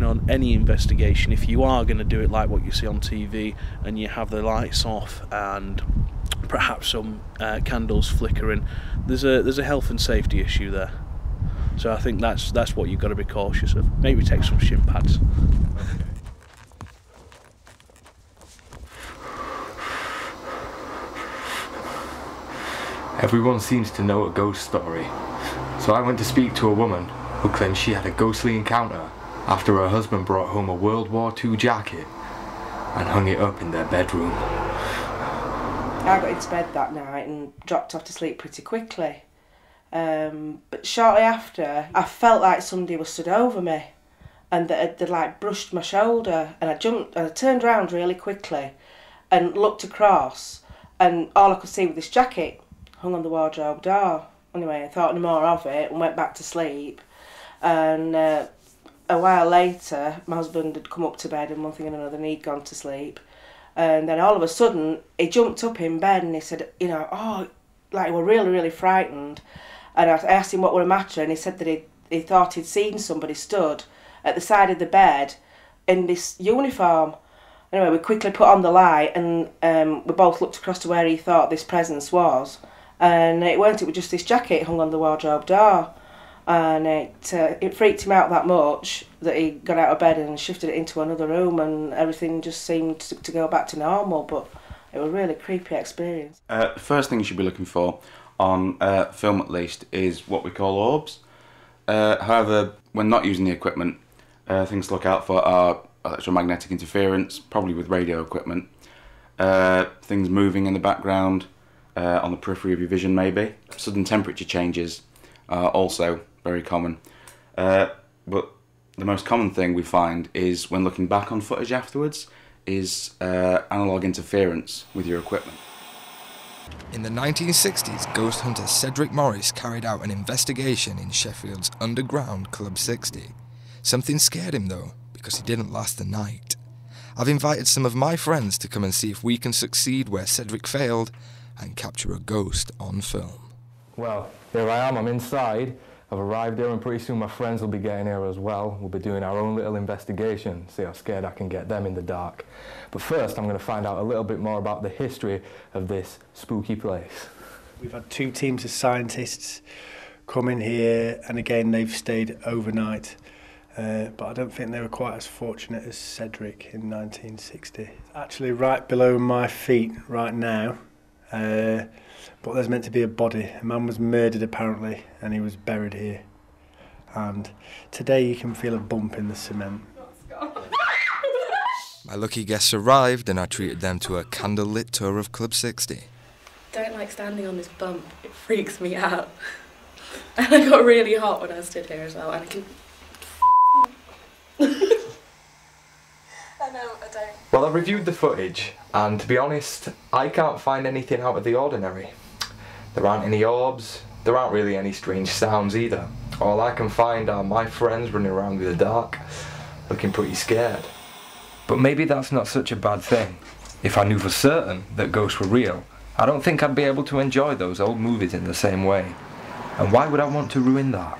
on any investigation, if you are going to do it like what you see on TV and you have the lights off and perhaps some candles flickering, there's a health and safety issue there. So I think that's what you've got to be cautious of. Maybe take some shin pads. Everyone seems to know a ghost story, so I went to speak to a woman who claimed she had a ghostly encounter after her husband brought home a World War II jacket and hung it up in their bedroom. I got into bed that night and dropped off to sleep pretty quickly. But shortly after, I felt like somebody was stood over me and that they'd like brushed my shoulder, and I jumped and I turned around really quickly and looked across, and all I could see was this jacket hung on the wardrobe door. Anyway, I thought no more of it and went back to sleep. And a while later, my husband had come up to bed, and one thing and another, and he'd gone to sleep. And then all of a sudden, he jumped up in bed and he said, you know, oh, like, we're really, really frightened. And I asked him what were the matter, and he said that he thought he'd seen somebody stood at the side of the bed in this uniform. Anyway, we quickly put on the light, and we both looked across to where he thought this presence was. And it was just this jacket hung on the wardrobe door. And it freaked him out that much that he got out of bed and shifted it into another room, and everything just seemed to go back to normal. But it was a really creepy experience. The first thing you should be looking for, on film at least, is what we call orbs. However, when not using the equipment, things to look out for are electromagnetic interference, probably with radio equipment, things moving in the background, on the periphery of your vision maybe. Sudden temperature changes are also very common. But the most common thing we find is, when looking back on footage afterwards, is analogue interference with your equipment. In the 1960s, ghost hunter Cedric Morris carried out an investigation in Sheffield's underground Club 60. Something scared him though, because he didn't last the night. I've invited some of my friends to come and see if we can succeed where Cedric failed and capture a ghost on film. Well, here I am, I'm inside. I've arrived here, and pretty soon my friends will be getting here as well. We'll be doing our own little investigation, see how scared I can get them in the dark. But first, I'm going to find out a little bit more about the history of this spooky place. We've had 2 teams of scientists come in here, and again they've stayed overnight. But I don't think they were quite as fortunate as Cedric in 1960. Actually right below my feet right now, but there's meant to be a body. A man was murdered apparently, and he was buried here. And today you can feel a bump in the cement. My lucky guests arrived, and I treated them to a candlelit tour of Club 60. Don't like standing on this bump, it freaks me out. And I got really hot when I stood here as well, and I can... I know, I don't. Well, I reviewed the footage, and to be honest, I can't find anything out of the ordinary. There aren't any orbs, there aren't really any strange sounds either. All I can find are my friends running around in the dark, looking pretty scared. But maybe that's not such a bad thing. If I knew for certain that ghosts were real, I don't think I'd be able to enjoy those old movies in the same way. And why would I want to ruin that?